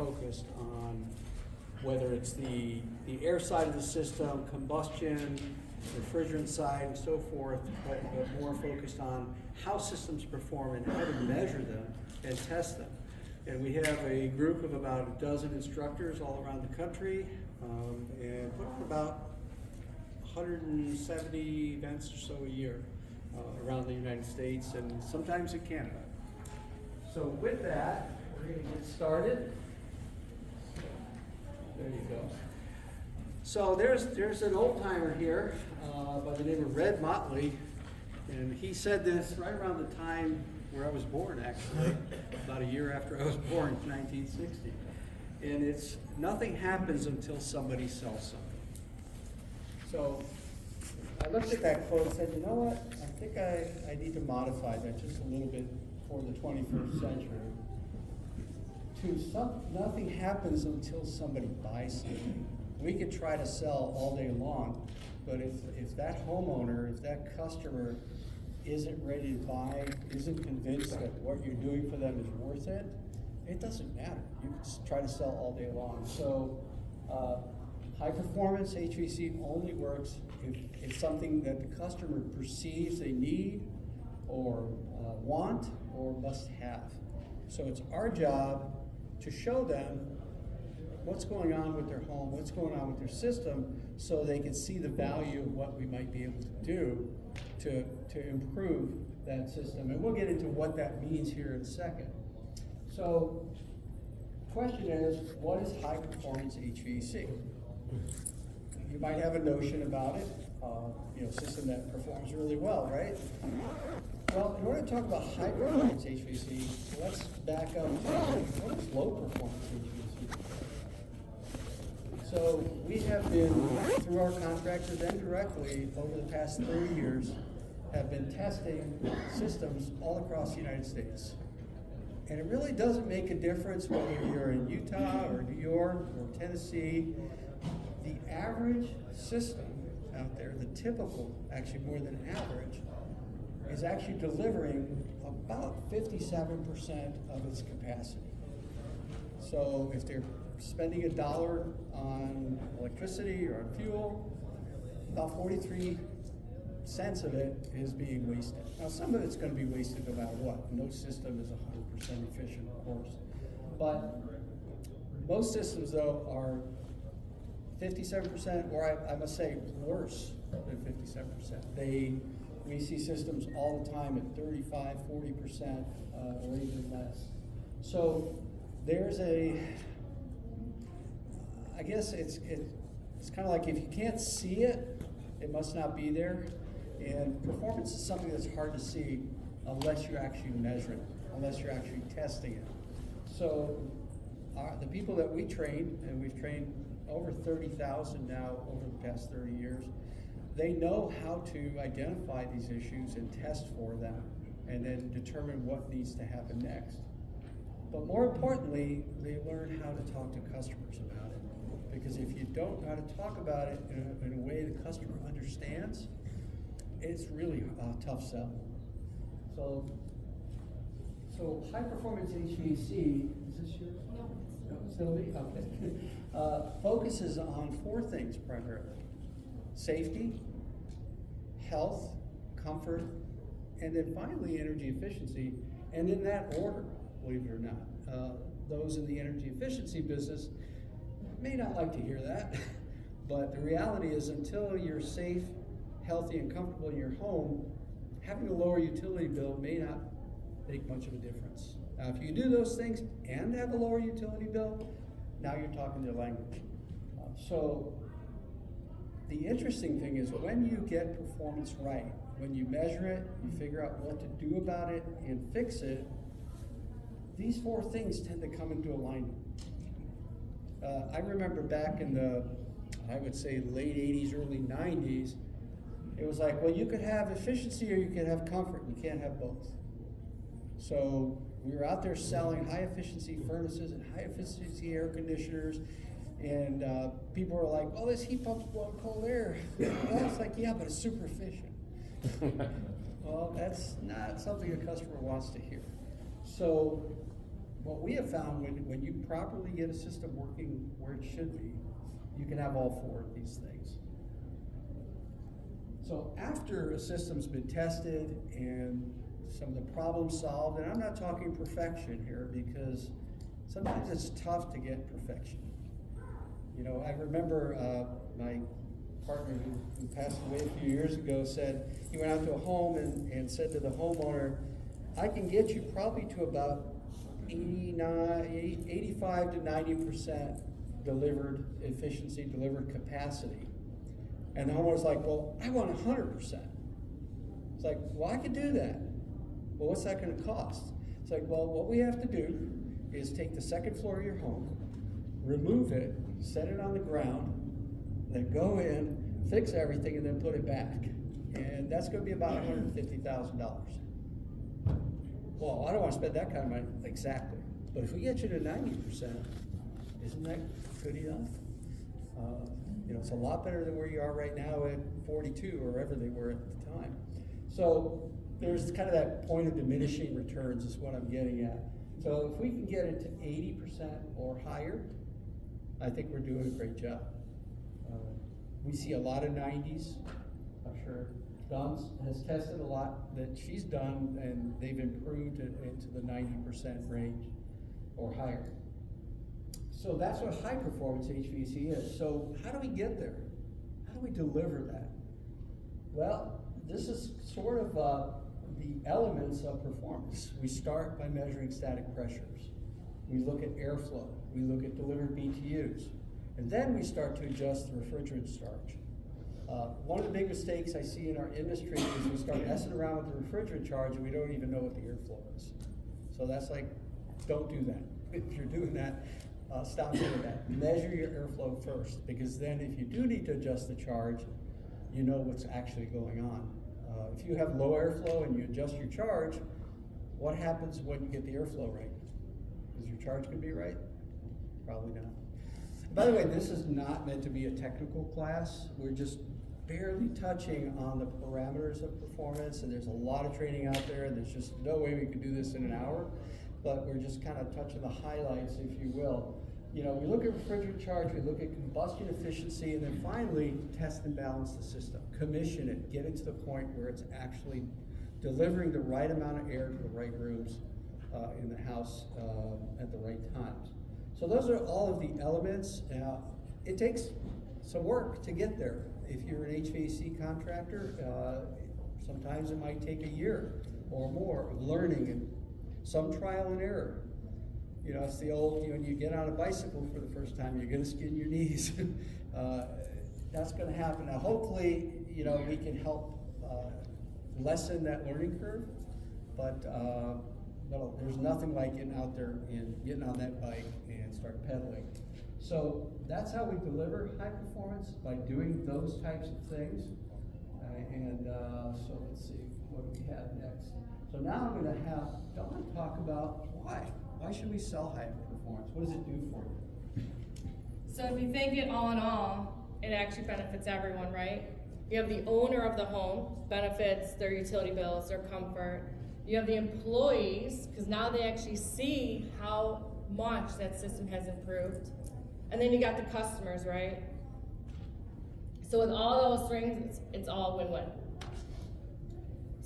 focused on whether it's the air side of the system, combustion, refrigerant side, and so forth, but more focused on how systems perform and how to measure them and test them. And we have a group of about a dozen instructors all around the country, and put on about 170 events or so a year around the United States and sometimes in Canada. So with that, we're going to get started. There you go. So there's an old timer here by the name of Red Motley, and he said this right around the time where I was born, actually, about a year after I was born, 1960. And it's, nothing happens until somebody sells something. So I looked at that quote and said, you know what, I think I need to modify that just a little bit for the 21st century. Nothing happens until somebody buys something. We could try to sell all day long, but if that homeowner, if that customer isn't ready to buy, isn't convinced that what you're doing for them is worth it, it doesn't matter. You can just try to sell all day long. So high performance HVAC only works if it's something that the customer perceives they need or want or must have. So it's our job to show them what's going on with their home, what's going on with their system, so they can see the value of what we might be able to do to improve that system. And we'll get into what that means here in a second. So the question is, what is high performance HVAC? You might have a notion about it, system that performs really well, right? Well, in order to talk about high performance HVAC, let's back up to what is low performance HVAC? So we have been, through our contractors and directly over the past 30 years, have been testing systems all across the United States. And it really doesn't make a difference whether you're in Utah or New York or Tennessee. The average system out there, the typical, actually more than average, is actually delivering about 57% of its capacity. So if they're spending $1 on electricity or on fuel, about 43 cents of it is being wasted. Now some of it's going to be wasted no matter what. No system is 100% efficient, of course. But most systems, though, are 57%, or I must say worse than 57%. We see systems all the time at 35, 40%, or even less. So there's I guess it's kind of like if you can't see it, it must not be there. And performance is something that's hard to see unless you actually measure it, unless you're actually testing it. So the people that we train, and we've trained over 30,000 now over the past 30 years, they know how to identify these issues and test for them and then determine what needs to happen next. But more importantly, they learn how to talk to customers about it. Because if you don't know how to talk about it in a way the customer understands, it's really a tough sell. So high performance HVAC, is this yours? No, still me? Okay. Focuses on 4 things primarily: safety, health, comfort, and then finally energy efficiency, and in that order, believe it or not. Those in the energy efficiency business may not like to hear that, but the reality is until you're safe, healthy, and comfortable in your home, having a lower utility bill may not make much of a difference. Now, if you do those things and have a lower utility bill, now you're talking their language. So the interesting thing is when you get performance right, when you measure it, you figure out what to do about it and fix it, these 4 things tend to come into alignment. I remember back in the, I would say, late 80s, early 90s, it was like, well, you could have efficiency or you could have comfort. You can't have both. So we were out there selling high efficiency furnaces and high efficiency air conditioners, and people were like, oh, this heat pump blowing cold air. Well, it's like, yeah, but it's super efficient. Well, that's not something a customer wants to hear. So what we have found, when you properly get a system working where it should be, you can have all four of these things. So after a system's been tested and some of the problems solved, and I'm not talking perfection here because sometimes it's tough to get perfection. You know, I remember my partner who passed away a few years ago said, he went out to a home and said to the homeowner, I can get you probably to about 85 to 90% delivered efficiency, delivered capacity. And the homeowner's like, well, I want 100%. It's like, well, I could do that. Well, what's that going to cost? It's like, well, what we have to do is take the second floor of your home, remove it, set it on the ground, then go in, fix everything, and then put it back. And that's going to be about $150,000. Well, I don't want to spend that kind of money. Exactly. But if we get you to 90%, isn't that good enough? You know, it's a lot better than where you are right now at 42 or wherever they were at the time. So there's kind of that point of diminishing returns is what I'm getting at. So if we can get it to 80% or higher, I think we're doing a great job. We see a lot of 90s. I'm sure Dawn has tested a lot that she's done, and they've improved it into the 90% range or higher. So that's what high performance HVAC is. So how do we get there? How do we deliver that? Well, this is sort of the elements of performance. We start by measuring static pressures. We look at airflow. We look at delivered BTUs. And then we start to adjust the refrigerant charge. One of the big mistakes I see in our industry is we start messing around with the refrigerant charge and we don't even know what the airflow is. So that's like, don't do that. If you're doing that, stop doing that. Measure your airflow first, because then if you do need to adjust the charge, you know what's actually going on. If you have low airflow and you adjust your charge, what happens when you get the airflow right? Is your charge going to be right? Probably not. By the way, this is not meant to be a technical class. We're just barely touching on the parameters of performance, and there's a lot of training out there, and there's just no way we could do this in an hour, but we're just kind of touching the highlights, if you will. You know, we look at refrigerant charge, we look at combustion efficiency, and then finally test and balance the system. Commission it, get it to the point where it's actually delivering the right amount of air to the right rooms in the house at the right times. So those are all of the elements. It takes some work to get there. If you're an HVAC contractor, sometimes it might take a year or more of learning and some trial and error. You know, it's the old, when you get on a bicycle for the first time, you're going to skin your knees. That's going to happen. Now, hopefully, you know, we can help lessen that learning curve, but there's nothing like getting out there and getting on that bike and start pedaling. So that's how we deliver high performance, by doing those types of things. So let's see, what do we have next? So now I'm going to have Dawn talk about why. Why should we sell high performance? What does it do for you? So if you think it all in all, it actually benefits everyone, right? You have the owner of the home, benefits their utility bills, their comfort. You have the employees, because now they actually see how much that system has improved. And then you got the customers, right? So with all those things, it's all win-win.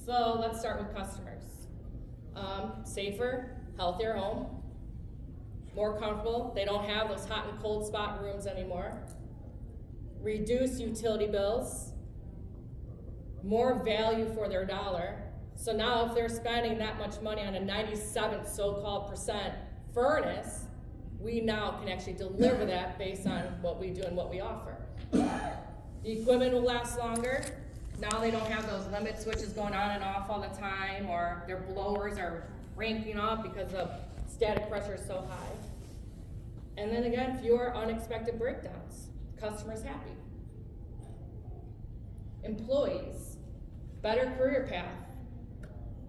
So let's start with customers. Safer, healthier home, more comfortable. They don't have those hot and cold spot rooms anymore. Reduce utility bills, more value for their dollar. So now if they're spending that much money on a 97 so-called percent furnace, we now can actually deliver that based on what we do and what we offer. The equipment will last longer. Now they don't have those limit switches going on and off all the time, or their blowers are cranking up because the static pressure is so high. And then again, fewer unexpected breakdowns. Customers happy. Employees, better career path.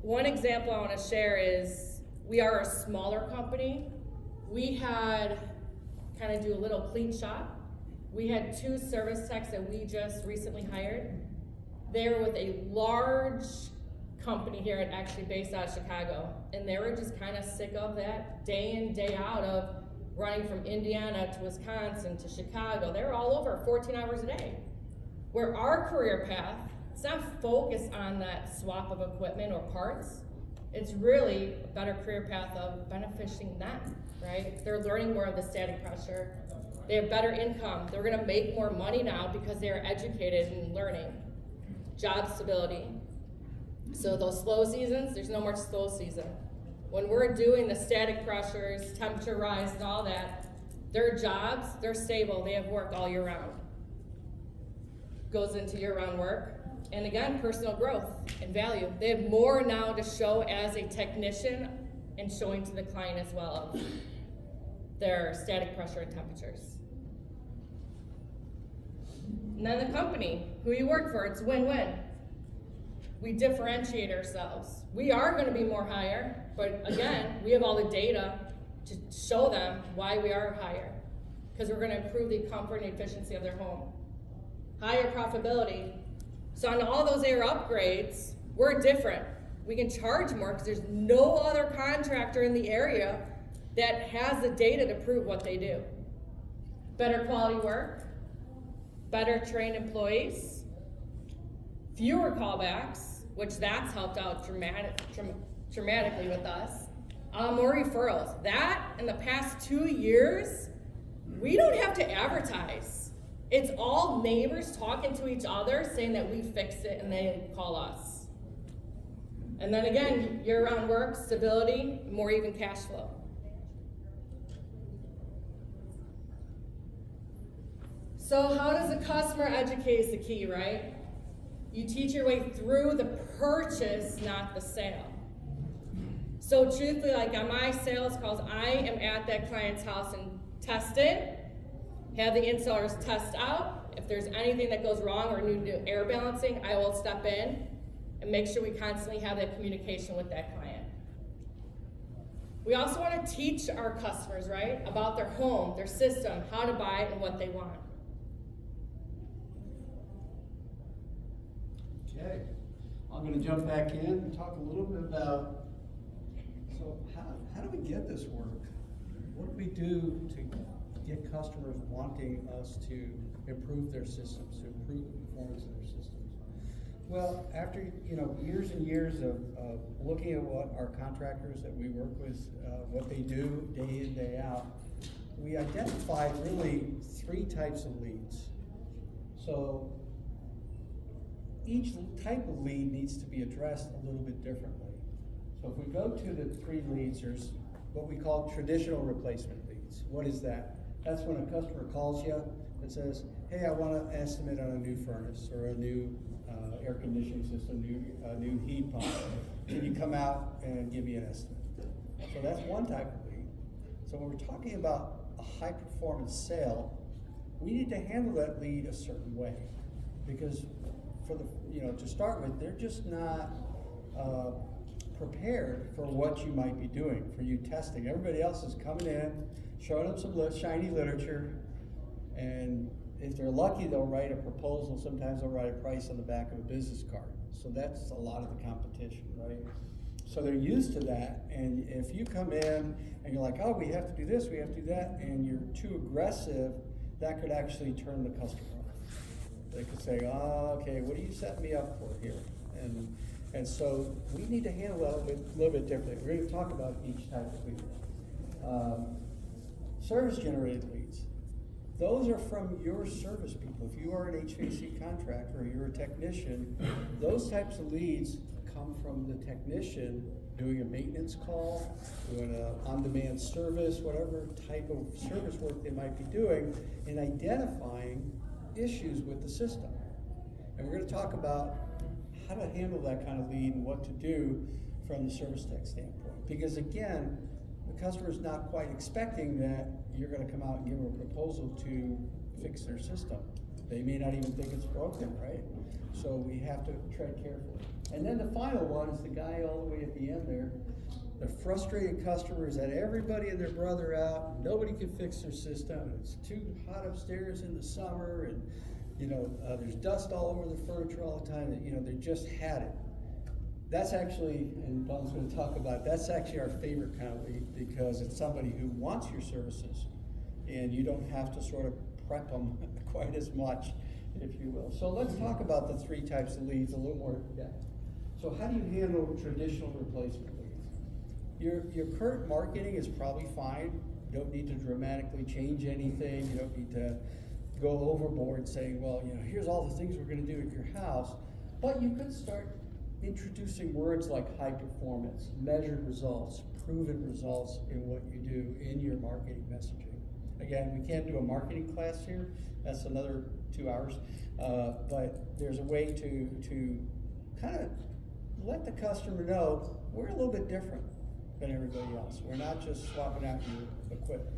One example I want to share is we are a smaller company. We had kind of do a little clean shop. We had 2 service techs that we just recently hired. They were with a large company here, and actually based out of Chicago, and they were just kind of sick of that day in, day out of running from Indiana to Wisconsin to Chicago. They were all over 14 hours a day. Where our career path, it's not focused on that swap of equipment or parts. It's really a better career path of benefiting them, right? They're learning more of the static pressure. They have better income. They're gonna make more money now because they're educated and learning. Job stability. So those slow seasons, there's no more slow season. When we're doing the static pressures, temperature rise and all that, their jobs, they're stable. They have work all year round. Goes into year-round work. And again, personal growth and value. They have more now to show as a technician and showing to the client as well of their static pressure and temperatures. And then the company, who you work for, it's win-win. We differentiate ourselves. We are going to be more higher, but again, we have all the data to show them why we are higher, because we're going to improve the comfort and efficiency of their home. Higher profitability. So on all those air upgrades, we're different. We can charge more because there's no other contractor in the area that has the data to prove what they do. Better quality work, better trained employees, fewer callbacks, which that's helped out dramatically with us. More referrals. That, in the past 2 years, we don't have to advertise. It's all neighbors talking to each other saying that we fixed it and they call us. And then again, year-round work, stability, more even cash flow. So how does the customer educate is the key, right? You teach your way through the purchase, not the sale. So truthfully, like on my sales calls, I am at that client's house and test it. Have the installers test out. If there's anything that goes wrong or need to do air balancing, I will step in and make sure we constantly have that communication with that client. We also want to teach our customers, right, about their home, their system, how to buy it, and what they want. Okay, I'm going to jump back in and talk a little bit about, so how do we get this work? What do we do to get customers wanting us to improve their systems, to improve the performance of their systems? Well, after years and years of looking at what our contractors that we work with, what they do day in, day out, we identified really 3 types of leads. So each type of lead needs to be addressed a little bit differently. So if we go to the 3 leads, there's what we call traditional replacement leads. What is that? That's when a customer calls you and says, hey, I want an estimate on a new furnace or a new air conditioning system, new heat pump. Can you come out and give me an estimate? So that's one type of lead. So when we're talking about a high performance sale, we need to handle that lead a certain way, because for the to start with, they're just not prepared for what you might be doing, for you testing. Everybody else is coming in, showing them some shiny literature, and if they're lucky, they'll write a proposal. Sometimes they'll write a price on the back of a business card. So that's a lot of the competition, right? So they're used to that, and if you come in and you're like, oh, we have to do this, we have to do that, and you're too aggressive, that could actually turn the customer off. They could say, oh, okay, what are you setting me up for here? And so we need to handle that a little bit differently. We're going to talk about each type of lead. Service-generated leads. Those are from your service people. If you are an HVAC contractor or you're a technician, those types of leads come from the technician doing a maintenance call, doing an on-demand service, whatever type of service work they might be doing, and identifying issues with the system. And we're going to talk about how to handle that kind of lead and what to do from the service tech standpoint. Because again, the customer's not quite expecting that you're going to come out and give them a proposal to fix their system. They may not even think it's broken, right? So we have to tread carefully. And then the final one is the guy all the way at the end there. The frustrated customers that everybody and their brother out, nobody can fix their system. It's too hot upstairs in the summer, and there's dust all over the furniture all the time. That they just had it. That's actually, and Don's gonna talk about, that's actually our favorite kind of lead, because it's somebody who wants your services, and you don't have to sort of prep them quite as much, if you will. So let's talk about the three types of leads a little more in depth. So how do you handle traditional replacement leads? Your current marketing is probably fine. You don't need to dramatically change anything. You don't need to go overboard saying, well, you know, here's all the things we're gonna do at your house. But you could start introducing words like high performance, measured results, proven results in what you do in your marketing messaging. Again, we can't do a marketing class here. That's another 2 hours. But there's a way to kind of let the customer know we're a little bit different than everybody else. We're not just swapping out your equipment.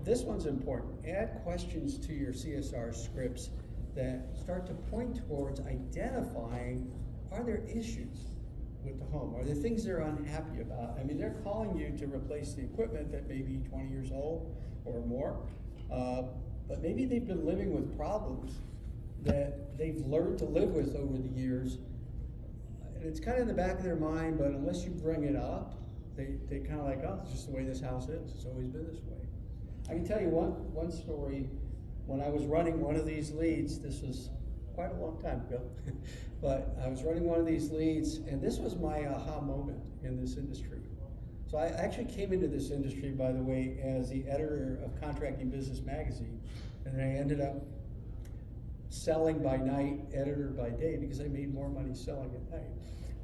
This one's important. Add questions to your CSR scripts that start to point towards identifying, are there issues with the home? Are there things they're unhappy about? I mean, they're calling you to replace the equipment that may be 20 years old or more, but maybe they've been living with problems that they've learned to live with over the years. And it's kind of in the back of their mind, but unless you bring it up, they kind of like, oh, it's just the way this house is. It's always been this way. I can tell you one story. When I was running one of these leads, this was quite a long time ago, but I was running one of these leads, and this was my aha moment in this industry. So I actually came into this industry, by the way, as the editor of Contracting Business Magazine, and then I ended up selling by night, editor by day, because I made more money selling at night.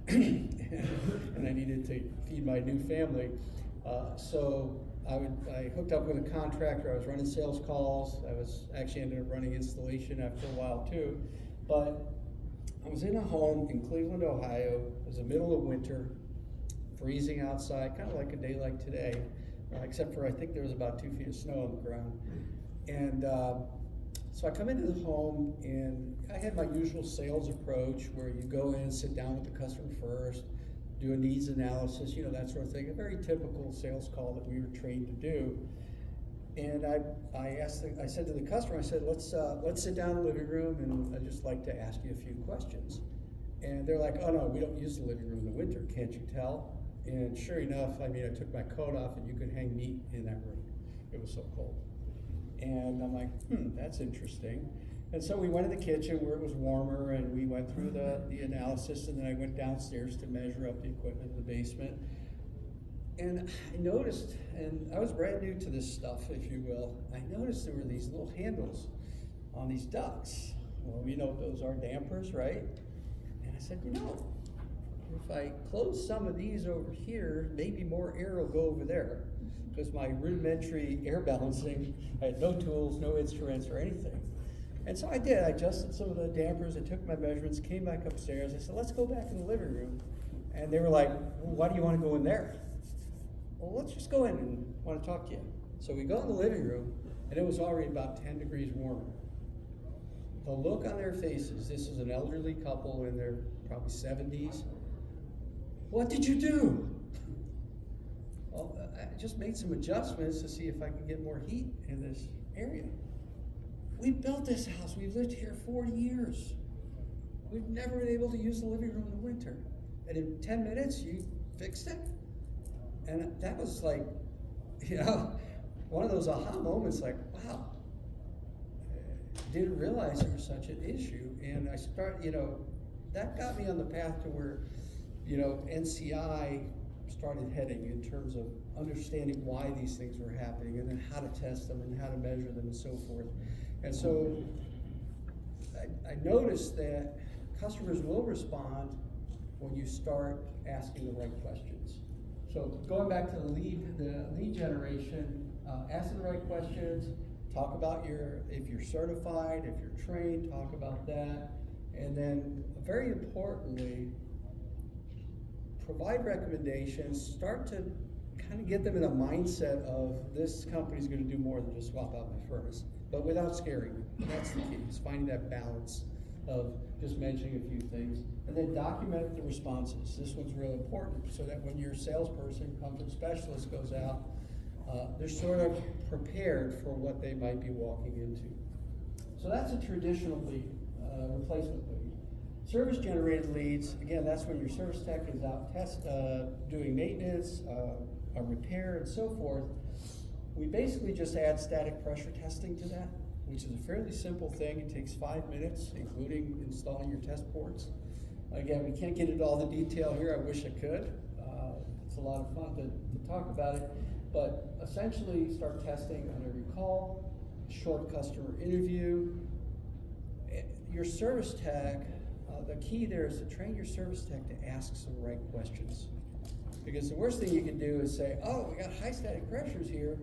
And I needed to feed my new family. So I hooked up with a contractor. I was running sales calls. I was actually ended up running installation after a while too. But I was in a home in Cleveland, Ohio. It was the middle of winter, freezing outside, kind of like a day like today, except for I think there was about 2 feet of snow on the ground. And so I come into the home, and I had my usual sales approach where you go in, sit down with the customer first, do a needs analysis, you know, that sort of thing. A very typical sales call that we were trained to do. And I said to the customer, I said, let's sit down in the living room, and I'd just like to ask you a few questions. And they're like, oh no, we don't use the living room in the winter, can't you tell? And sure enough, I mean, I took my coat off, and you could hang meat in that room. It was so cold. And I'm like, that's interesting. And so we went to the kitchen where it was warmer, and we went through the analysis, and then I went downstairs to measure up the equipment in the basement. And I noticed, and I was brand new to this stuff, if you will, I noticed there were these little handles on these ducts. Well, we know what those are, dampers, right? And I said, you know, if I close some of these over here, maybe more air will go over there. Because my rudimentary air balancing, I had no tools, no instruments or anything. And so I did. I adjusted some of the dampers. I took my measurements, came back upstairs. I said, let's go back in the living room. And they were like, well, why do you want to go in there? Well, let's just go in and want to talk to you. So we go in the living room, and it was already about 10 degrees warmer. The look on their faces, this is an elderly couple in their probably 70s. What did you do? Well, I just made some adjustments to see if I could get more heat in this area. We built this house. We've lived here 40 years. We've never been able to use the living room in the winter. And in 10 minutes, you fixed it? And that was like, you know, one of those aha moments, like, wow, I didn't realize there was such an issue. And I that got me on the path to where, you know, NCI started heading in terms of understanding why these things were happening, and then how to test them and how to measure them and so forth. And so I noticed that customers will respond when you start asking the right questions. So going back to the lead generation, asking the right questions, talk about if you're certified, if you're trained, talk about that. And then very importantly, provide recommendations, start to kind of get them in a mindset of this company's going to do more than just swap out my furnace, but without scaring them. That's the key, is finding that balance of just mentioning a few things. And then document the responses. This one's really important so that when your salesperson, comfort specialist, goes out, they're sort of prepared for what they might be walking into. So that's a traditional lead, replacement lead. Service generated leads, again, that's when your service tech is out doing maintenance, a repair and so forth. We basically just add static pressure testing to that, which is a fairly simple thing. It takes 5 minutes, including installing your test ports. Again, we can't get into all the detail here. I wish I could. It's a lot of fun to talk about it. But essentially, start testing on every call, short customer interview. Your service tech, the key there is to train your service tech to ask some right questions. Because the worst thing you can do is say, oh, we got high static pressures here,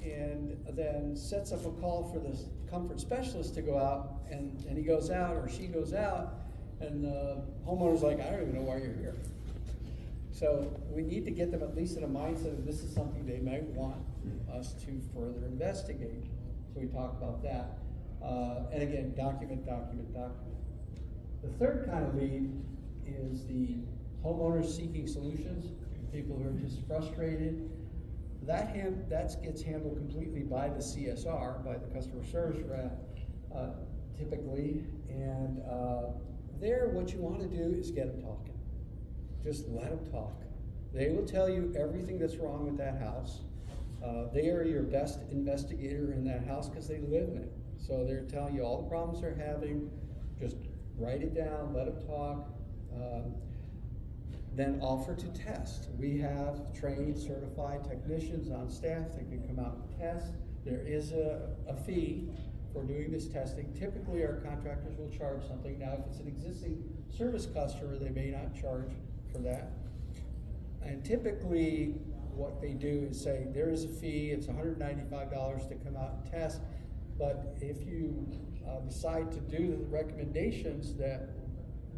and then sets up a call for the comfort specialist to go out, and he goes out or she goes out, and the homeowner's like, I don't even know why you're here. So we need to get them at least in a mindset of this is something they might want us to further investigate. So we talk about that. And again, document. The third kind of lead is the homeowners seeking solutions, people who are just frustrated. That gets handled completely by the CSR, by the customer service rep, typically. And there, what you want to do is get them talking. Just let them talk. They will tell you everything that's wrong with that house. They are your best investigator in that house because they live in it. So they're telling you all the problems they're having. Just write it down, let them talk. Then offer to test. We have trained, certified technicians on staff that can come out and test. There is a fee for doing this testing. Typically, our contractors will charge something. Now, if it's an existing service customer, they may not charge for that. And typically, what they do is say, there is a fee, it's $195 to come out and test, but if you decide to do the recommendations that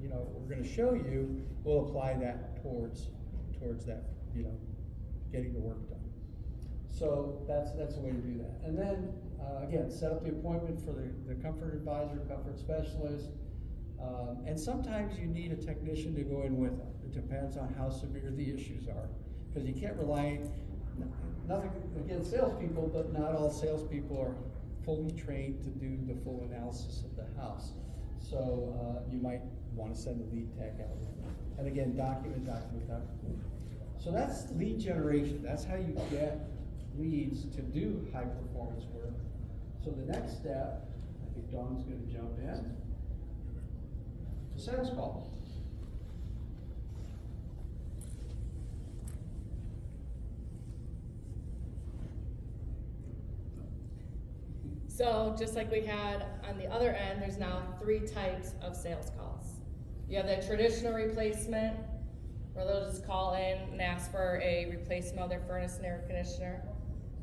we're going to show you, we'll apply that towards that, getting the work done. So that's a way to do that. And then, again, set up the appointment for the comfort advisor, comfort specialist. And sometimes you need a technician to go in with them. It depends on how severe the issues are. Because you can't rely, nothing against salespeople, but not all salespeople are fully trained to do the full analysis of the house. So you might want to send a lead tech out. And again, document. So that's lead generation. That's how you get leads to do high performance work. So the next step, I think Dawn's going to jump in, the sales call. So just like we had on the other end, there's now 3 types of sales calls. You have the traditional replacement, where they'll just call in and ask for a replacement of their furnace and air conditioner,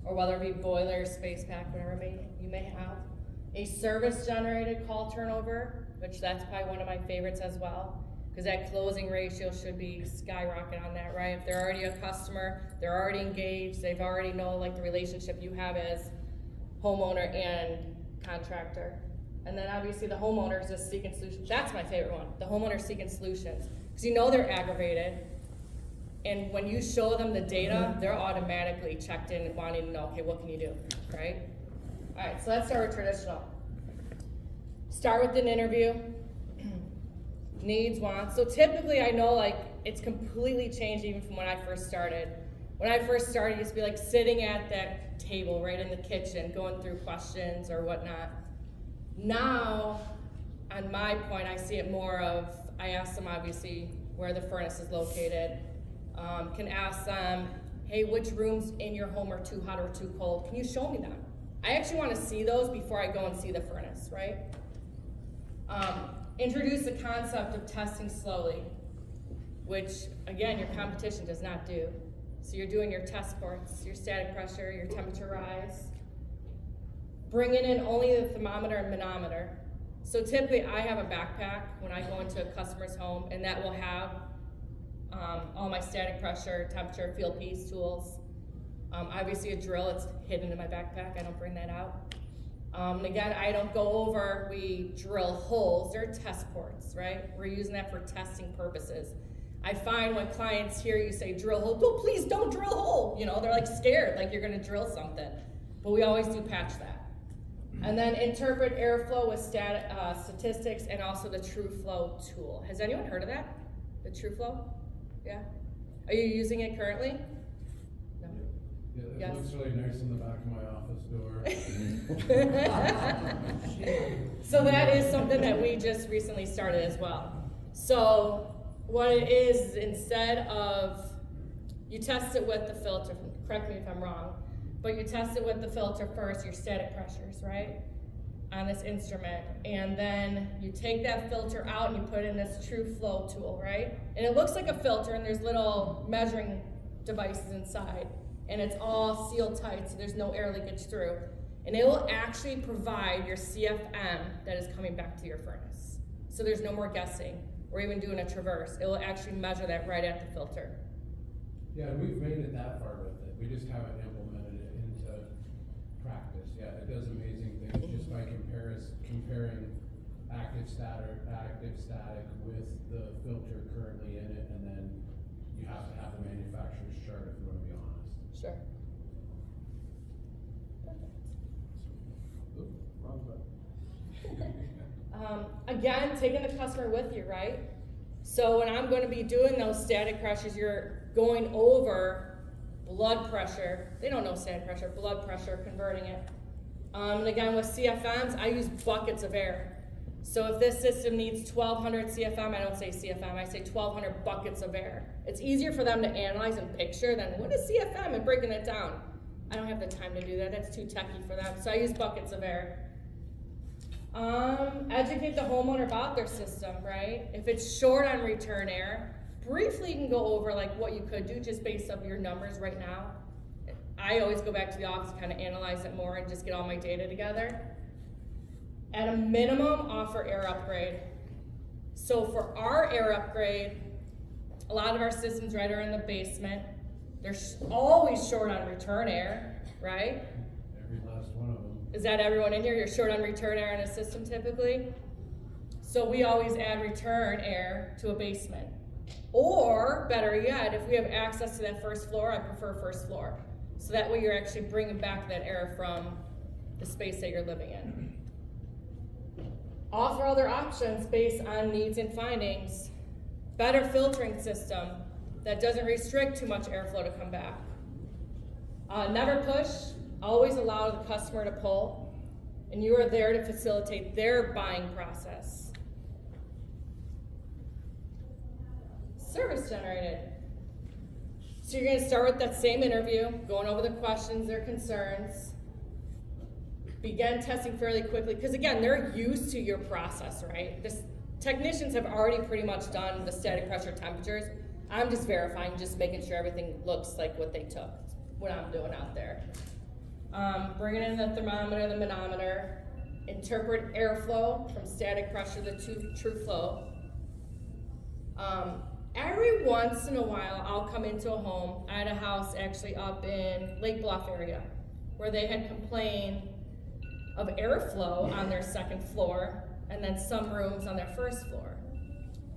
or whether it be boiler, space pack, whatever you may have. A service-generated call turnover, which that's probably one of my favorites as well, because that closing ratio should be skyrocketing on that, right? If they're already a customer, they're already engaged, they've already know the relationship you have as homeowner and contractor. And then obviously the homeowner is just seeking solutions. That's my favorite one, the homeowner seeking solutions. Because they're aggravated, and when you show them the data, they're automatically checked in wanting to know, okay, what can you do, right? All right, so let's start with traditional. Start with an interview, needs, wants. So typically I know it's completely changed even from when I first started. When I first started, it used to be sitting at that table right in the kitchen, going through questions or whatnot. Now, on my point, I see it more of, I ask them obviously where the furnace is located, can ask them, hey, which rooms in your home are too hot or too cold? Can you show me them? I actually want to see those before I go and see the furnace, right? Introduce the concept of testing slowly, which again, your competition does not do. So you're doing your test ports, your static pressure, your temperature rise. Bringing in only the thermometer and manometer. So typically I have a backpack when I go into a customer's home, and that will have all my static pressure, temperature, field piece, tools. Obviously a drill, it's hidden in my backpack, I don't bring that out. And again, I don't go over, we drill holes, they're test ports, right? We're using that for testing purposes. I find when clients hear you say drill hole, oh, please don't drill hole. They're scared, you're gonna drill something. But we always do patch that. And then interpret airflow with statistics and also the TrueFlow tool. Has anyone heard of that? The TrueFlow? Yeah? Are you using it currently? No? Yeah, it Yes. looks really nice in the back of my office door. So that is something that we just recently started as well. So what it is, instead of, you test it with the filter, correct me if I'm wrong, but you test it with the filter first, your static pressures, right? On this instrument. And then you take that filter out and you put in this TrueFlow tool, right? And it looks like a filter and there's little measuring devices inside. And it's all sealed tight, so there's no air leakage through. And it will actually provide your CFM that is coming back to your furnace. So there's no more guessing or even doing a traverse. It will actually measure that right at the filter. Yeah, and we've made it that far with it. We just haven't implemented it into practice. Yeah, it does amazing things just by comparing active static with the filter currently in it, and then you have to have the manufacturer's chart if you want to be honest. Sure. Oop, wrong button. Again, taking the customer with you, right? So when I'm going to be doing those static pressures, you're going over blood pressure. They don't know static pressure, blood pressure, converting it. And again, with CFMs, I use buckets of air. So if this system needs 1200 CFM, I don't say CFM, I say 1200 buckets of air. It's easier for them to analyze and picture than what is CFM and breaking it down. I don't have the time to do that, that's too techy for them. So I use buckets of air. Educate the homeowner about their system, right? If it's short on return air, briefly you can go over like what you could do just based on your numbers right now. I always go back to the office and kind of analyze it more and just get all my data together. At a minimum, offer air upgrade. So for our air upgrade, a lot of our systems right are in the basement. They're always short on return air, right? Every last one of them. Is that everyone in here? You're short on return air in a system typically? So we always add return air to a basement. Or, better yet, if we have access to that first floor, I prefer first floor. So that way you're actually bringing back that air from the space that you're living in. Offer other options based on needs and findings. Better filtering system that doesn't restrict too much airflow to come back. Never push, always allow the customer to pull, and you are there to facilitate their buying process. Service generated. So you're gonna start with that same interview, going over the questions, their concerns. Begin testing fairly quickly, because again, they're used to your process, right? The technicians have already pretty much done the static pressure temperatures. I'm just verifying, just making sure everything looks like what they took, what I'm doing out there. Bringing in the thermometer, the manometer, interpret airflow from static pressure to TrueFlow. Every once in a while, I'll come into a home. I had a house actually up in Lake Bluff area where they had complained of airflow on their second floor and then some rooms on their first floor.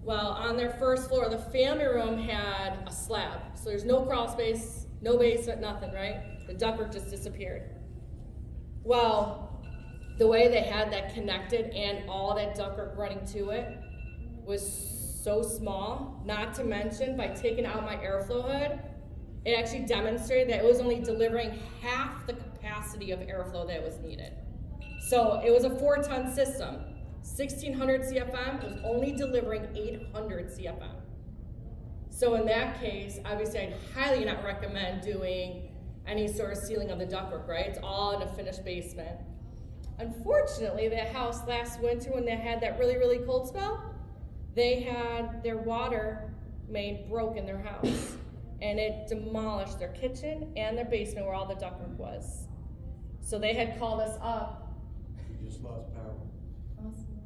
Well, on their first floor, the family room had a slab. So there's no crawl space, no basement, nothing, right? The ductwork just disappeared. Well, the way they had that connected and all that ductwork running to it was so small, not to mention by taking out my airflow hood, it actually demonstrated that it was only delivering half the capacity of airflow that was needed. So it was a 4-ton system, 1600 CFM, it was only delivering 800 CFM. So in that case, obviously I'd highly not recommend doing any sort of sealing of the ductwork, right? It's all in a finished basement. Unfortunately, that house last winter when they had that really, really cold spell, they had their water main broke in their house and it demolished their kitchen and their basement where all the ductwork was. So they had called us up. You just lost power. Awesome.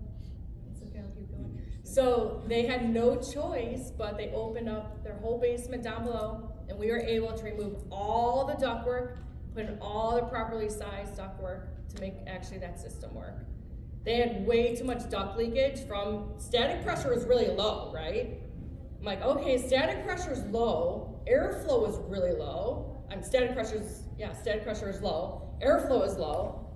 It's okay, I'll keep going. So they had no choice, but they opened up their whole basement down below and we were able to remove all the ductwork, put in all the properly sized ductwork to make actually that system work. They had way too much duct leakage from, static pressure was really low, right? I'm like, okay, static pressure is low, airflow is really low. Static pressure is low, airflow is low.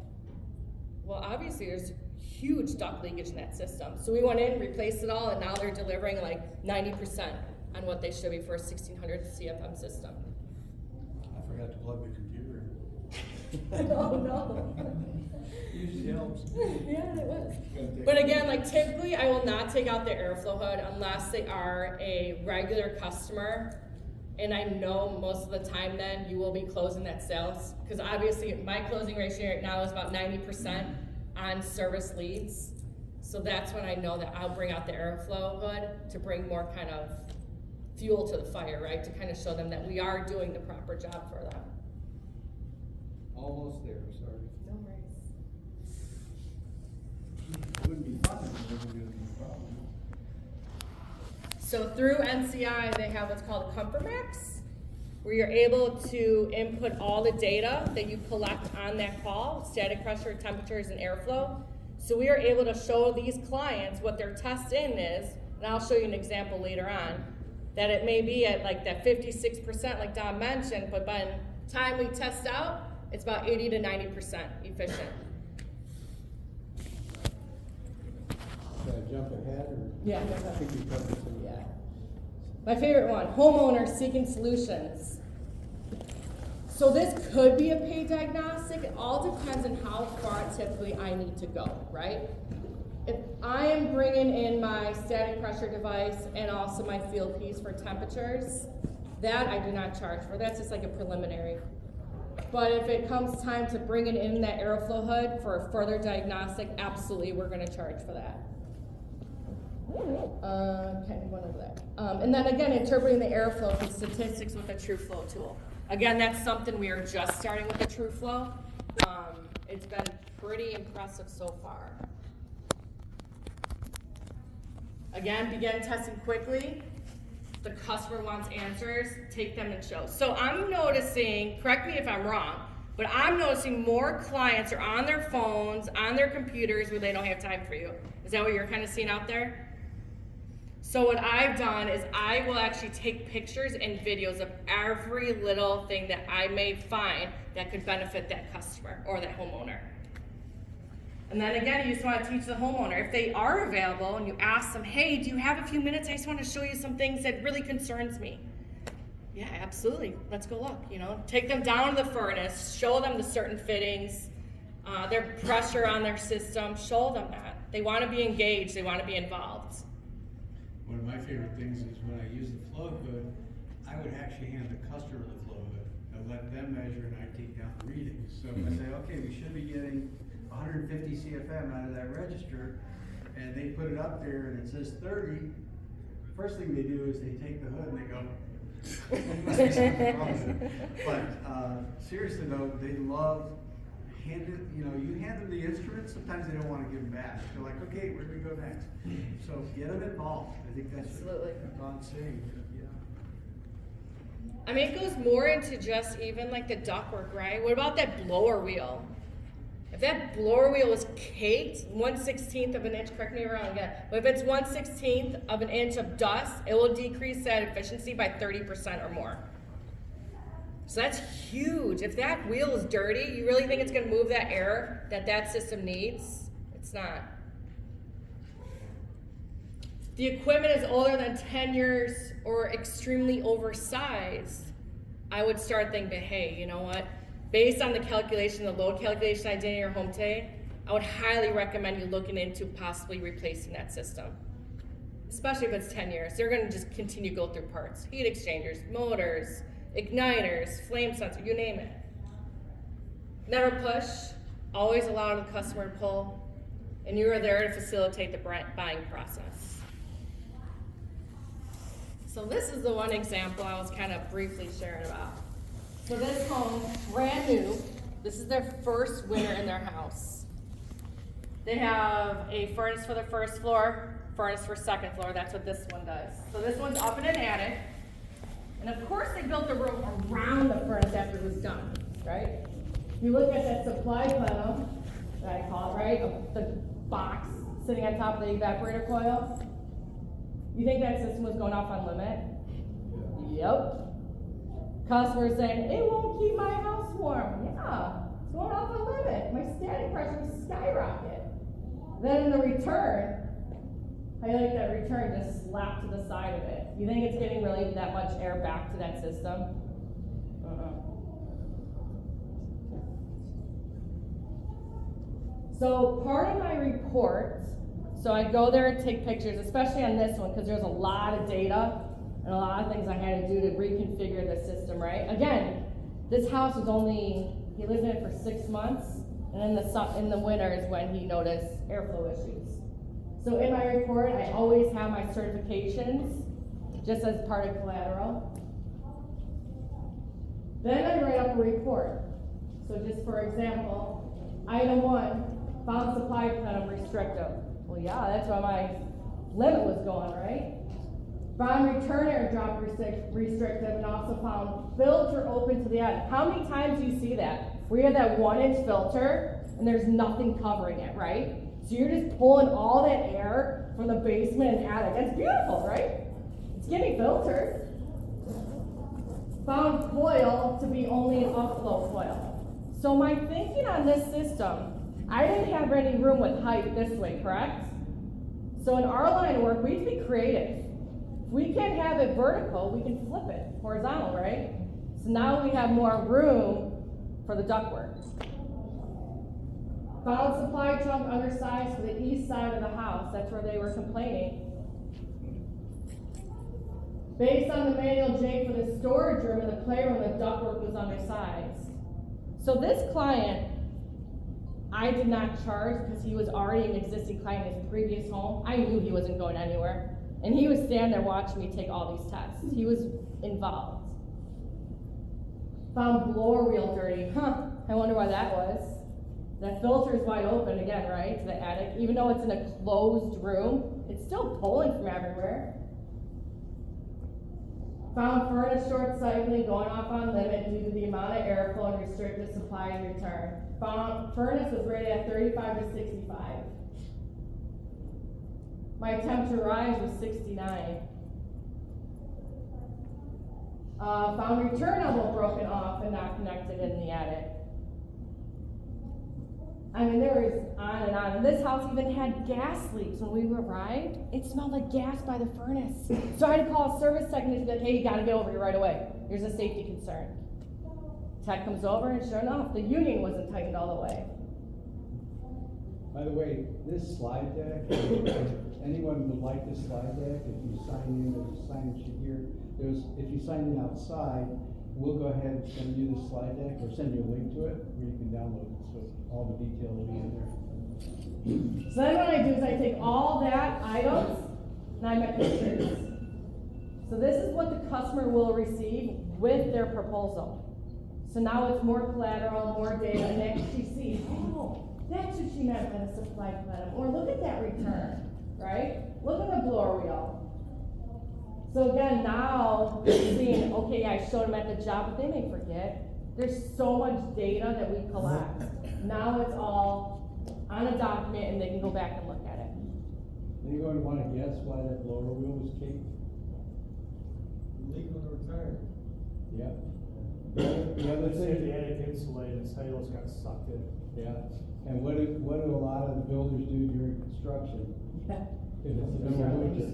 Well, obviously there's huge duct leakage in that system. So we went in, replaced it all, and now they're delivering like 90% on what they should be for a 1600 CFM system. I forgot to plug the computer Oh, no. in. Usually helps. Yeah, it was. But again, like typically I will not take out the airflow hood unless they are a regular customer. And I know most of the time then you will be closing that sales. Because obviously my closing ratio right now is about 90% on service leads. So that's when I know that I'll bring out the airflow hood to bring more kind of fuel to the fire, right? To kind of show them that we are doing the proper job for them. Almost there, sorry. No worries. It wouldn't be fun if it wasn't gonna be a problem. So through NCI, they have what's called a Comfort Max, where you're able to input all the data that you collect on that call, static pressure, temperatures, and airflow. So we are able to show these clients what their test in is, and I'll show you an example later on, that it may be at like that 56% like Don mentioned, but by the time we test out, it's about 80 to 90% efficient. Should I jump ahead or? Yeah. I think you covered some. Yeah. My favorite one, homeowners seeking solutions. So this could be a paid diagnostic. It all depends on how far typically I need to go, right? If I am bringing in my static pressure device and also my field piece for temperatures, that I do not charge for. That's just like a preliminary. But if it comes time to bringing in that airflow hood for a further diagnostic, absolutely, we're going to charge for that. Okay, one over there. And then again, interpreting the airflow from statistics with a true flow tool. Again, that's something we are just starting with the true flow. It's been pretty impressive so far. Again, begin testing quickly. The customer wants answers, take them and show. So I'm noticing, correct me if I'm wrong, but I'm noticing more clients are on their phones, on their computers where they don't have time for you. Is that what you're kind of seeing out there? So what I've done is I will actually take pictures and videos of every little thing that I may find that could benefit that customer or that homeowner. And then again, you just want to teach the homeowner, if they are available and you ask them, hey, do you have a few minutes? I just want to show you some things that really concerns me. Yeah, absolutely. Let's go look, you know. Take them down to the furnace, show them the certain fittings, their pressure on their system, show them that. They want to be engaged, they want to be involved. One of my favorite things is when I use the flow hood, I would actually hand the customer the flow hood and let them measure and I take down the readings. So if I say, okay, we should be getting 150 CFM out of that register, and they put it up there and it says 30, first thing they do is they take the hood and they go, must be something wrong with it. But seriously though, they love handed, you know, you hand them the instruments, sometimes they don't want to give them back. They're like, okay, where do we go next? So get them involved. I think that's Absolutely. what Don's saying. Yeah. I mean, it goes more into just even like the ductwork, right? What about that blower wheel? If that blower wheel is caked 1/16 of an inch, correct me if I'm wrong again, but if it's 1/16 of an inch of dust, it will decrease that efficiency by 30% or more. So that's huge. If that wheel is dirty, you really think it's going to move that air that that system needs? It's not. If the equipment is older than 10 years or extremely oversized, I would start thinking, hey, you know what? Based on the calculation, the load calculation I did in your home today, I would highly recommend you looking into possibly replacing that system. Especially if it's 10 years. They're going to just continue to go through parts. Heat exchangers, motors, igniters, flame sensor, you name it. Never push. Always allow the customer to pull. And you are there to facilitate the buying process. So this is the one example I was kind of briefly sharing about. So this home, brand new, this is their first winter in their house. They have a furnace for the first floor, furnace for second floor. That's what this one does. So this one's up in an attic. And of course they built the room around the furnace after it was done, right? You look at that supply panel, that I call it, right? Of the box sitting on top of the evaporator coil. You think that system was going off on limit? Yep. Customers saying, it won't keep my house warm. Yeah, it's going off on limit. My static pressure is skyrocketing. Then in the return, how you like that return just slapped to the side of it? You think it's getting really that much air back to that system? So part of my report, so I go there and take pictures, especially on this one, because there's a lot of data and a lot of things I had to do to reconfigure the system, right? Again, this house was only, he lived in it for 6 months, and in the winter is when he noticed airflow issues. So in my report, I always have my certifications, just as part of collateral. Then I write up a report. So just for example, item 1, found supply plenum restrictive. Well, yeah, that's why my limit was going, right? Found return air drop restrictive, and also found filter open to the attic. How many times do you see that? Where you have that 1-inch filter, and there's nothing covering it, right? So you're just pulling all that air from the basement and attic. That's beautiful, right? It's getting filtered. Found coil to be only an upflow coil. So my thinking on this system, I didn't have any room with height this way, correct? So in our line of work, we have to be creative. If we can't have it vertical, we can flip it horizontal, right? So now we have more room for the ductwork. Found supply trunk undersized for the east side of the house. That's where they were complaining. Based on the manual J for the storage room and the playroom, the ductwork was undersized. So this client, I did not charge because he was already an existing client in his previous home. I knew he wasn't going anywhere. And he was standing there watching me take all these tests. He was involved. Found blower wheel dirty. I wonder why that was. That filter is wide open again, right, to the attic. Even though it's in a closed room, it's still pulling from everywhere. Found furnace short cycling going off on limit due to the amount of airflow and restricted supply and return. Found furnace was rated at 35 to 65. My temperature rise was 69. Found return elbow broken off and not connected in the attic. I mean, there was on and on. And this house even had gas leaks when we arrived. It smelled like gas by the furnace. So I had to call a service technician, like, hey, you gotta get over here right away. There's a safety concern. Tech comes over, and sure enough, the union wasn't tightened all the way. By the way, this slide deck, if anyone would like this slide deck, if you sign in, there's a sign sheet here. If you sign in outside, we'll go ahead and send you this slide deck or send you a link to it where you can download it. So all the detail will be in there. So then what I do is I take all that items and I make pictures. So this is what the customer will receive with their proposal. So now it's more collateral, more data, and they actually see, oh, that's what she meant by the supply plenum. Or look at that return, right? Look at the blower wheel. So again, now seeing, okay, I showed them at the job, but they may forget. There's so much data that we collect. Now it's all on a document and they can go back and look at it. Anyone want to guess why that blower wheel was caked? Leak on the return. Yeah. The other Let's say thing, the attic insulated, cellulose got sucked in. yeah. And what do a lot of the builders do during construction? Yeah. If it's the middle of winter,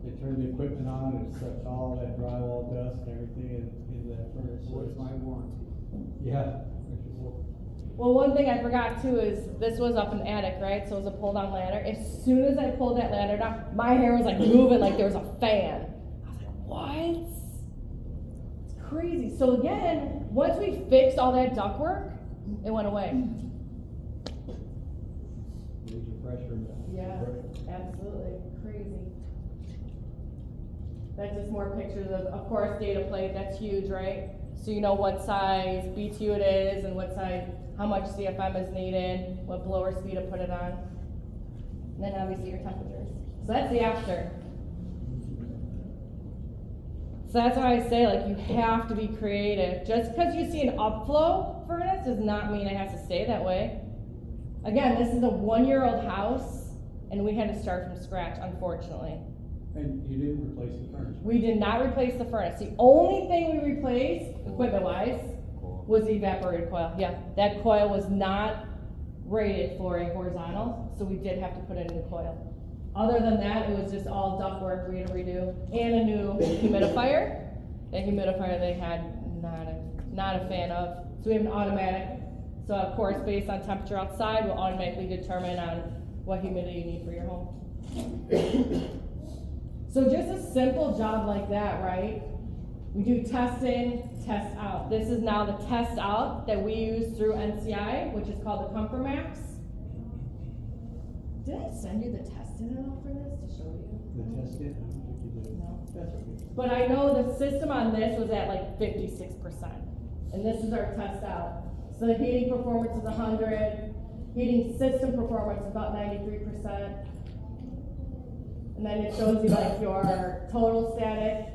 they turn the equipment on and it sucks all that drywall dust and everything into that furnace. So What's my warranty? Yeah. Well, one thing I forgot too is this was up in the attic, right? So it was a pull down ladder. As soon as I pulled that ladder down, my hair was like moving like there was a fan. I was like, what? It's crazy. So again, once we fixed all that ductwork, it went away. Major pressure. Yeah, absolutely. Crazy. That's just more pictures of course, data plate. That's huge, right? So you know what size BTU it is and what size, how much CFM is needed, what blower speed to put it on. And then obviously your temperatures. So that's the after. So that's why I say, like, you have to be creative. Just because you see an upflow furnace does not mean it has to stay that way. Again, this is a 1-year-old house, and we had to start from scratch, unfortunately. And you didn't replace the furnace? We did not replace the furnace. The only thing we replaced, equipment-wise, was the evaporator coil. Yeah, that coil was not rated for a horizontal, so we did have to put in a new coil. Other than that, it was just all ductwork we had to redo, and a new humidifier. The humidifier they had not a fan of. So we have an automatic. So of course, based on temperature outside, will automatically determine on what humidity you need for your home. So just a simple job like that, right? We do test in, test out. This is now the test out that we use through NCI, which is called the Comfort Max. Did I send you the test in at all for this to show you? The test kit, I don't think you did. No. That's okay. But I know the system on this was at like 56%. And this is our test out. So the heating performance is 100, heating system performance is about 93%. And then it shows you like your total static,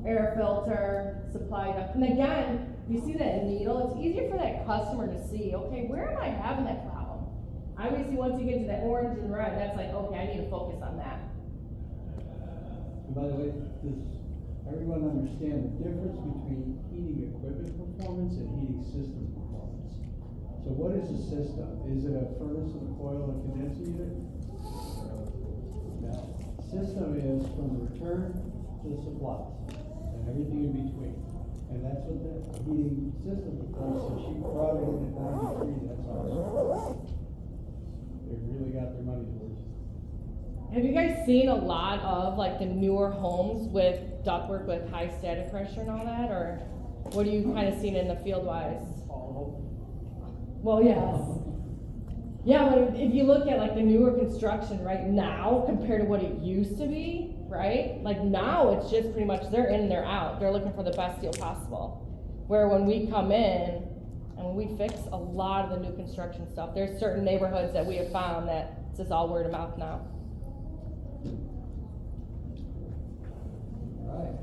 air filter, supply duct. And again, you see that needle, it's easier for that customer to see, okay, where am I having that problem? Obviously, once you get to that orange and red, that's like, okay, I need to focus on that. And by the way, does everyone understand the difference between heating equipment performance and heating system performance? So what is a system? Is it a furnace and a coil and condenser unit? No. System is from the return to the supplies and everything in between. And that's what the heating system performance, so she brought it in at 93, that's ours. They really got their money's worth. Have you guys seen a lot of like the newer homes with ductwork with high static pressure and all that, or what are you kind of seeing in the field wise? Well, yes. Yeah, but if you look at like the newer construction right now compared to what it used to be, right? Like now it's just pretty much they're in, they're out. They're looking for the best deal possible. Where when we come in and we fix a lot of the new construction stuff, there's certain neighborhoods that we have found that it's just all word of mouth now. Right.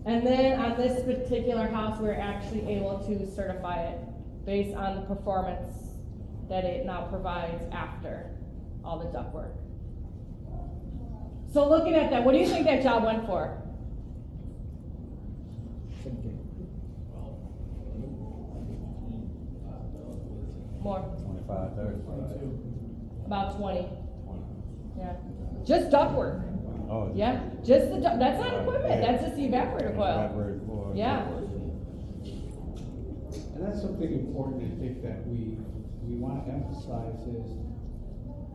And then on this particular house, we're actually able to certify it based on the performance that it now provides after all the ductwork. So looking at that, what do you think that job went for? More. 25, 30. About 20. Yeah. Just ductwork. Oh. Yeah. Just the that's not equipment. That's just the evaporator coil. Evaporator coil. Yeah. And that's something important I think that we want to emphasize is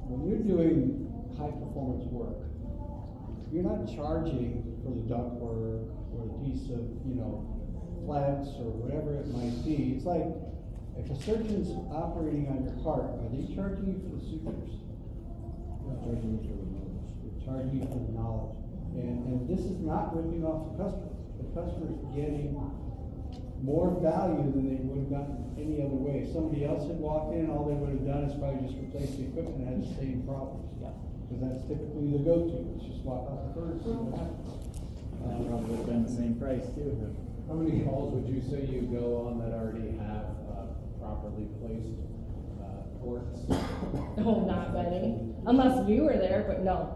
when you're doing high performance work, you're not charging for the ductwork or the piece of, flex or whatever it might be. It's like if a surgeon's operating on your heart, are they charging you for the sutures? They're charging you for the knowledge. They're charging you for the knowledge. And this is not ripping off the customer. The customer's getting more value than they would have gotten any other way. If somebody else had walked in, all they would have done is probably just replace the equipment and had the same problems. Because that's typically the go-to. It's just swap out the furnace and what happens. Probably would have been the same price too. How many calls would you say you go on that already have properly placed ports? Oh, not many. Unless we were there, but no.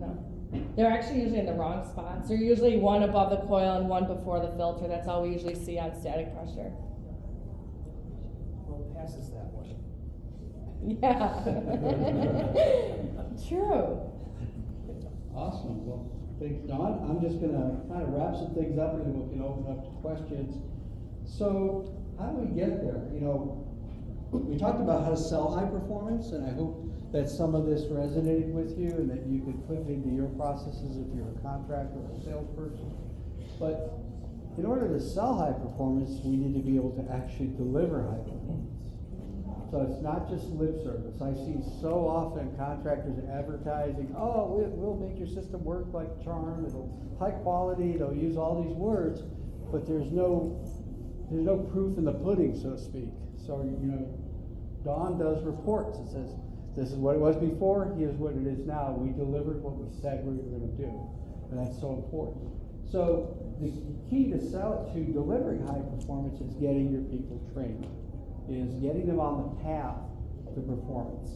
No. They're actually usually in the wrong spots. They're usually one above the coil and one before the filter. That's all we usually see on static pressure. Well, it passes that way. Yeah. True. Awesome. Well, thanks, Don. I'm just gonna kind of wrap some things up and then we can open up to questions. So, how do we get there? We talked about how to sell high performance, and I hope that some of this resonated with you and that you could put it into your processes if you're a contractor or a salesperson. But in order to sell high performance, we need to be able to actually deliver high performance. So it's not just lip service. I see so often contractors advertising, oh, we'll make your system work like a charm, it'll high quality, they'll use all these words, but there's no proof in the pudding, so to speak. So, Don does reports. It says, this is what it was before, here's what it is now. We delivered what we said we were going to do. And that's so important. So the key to delivering high performance is getting your people trained, is getting them on the path to performance.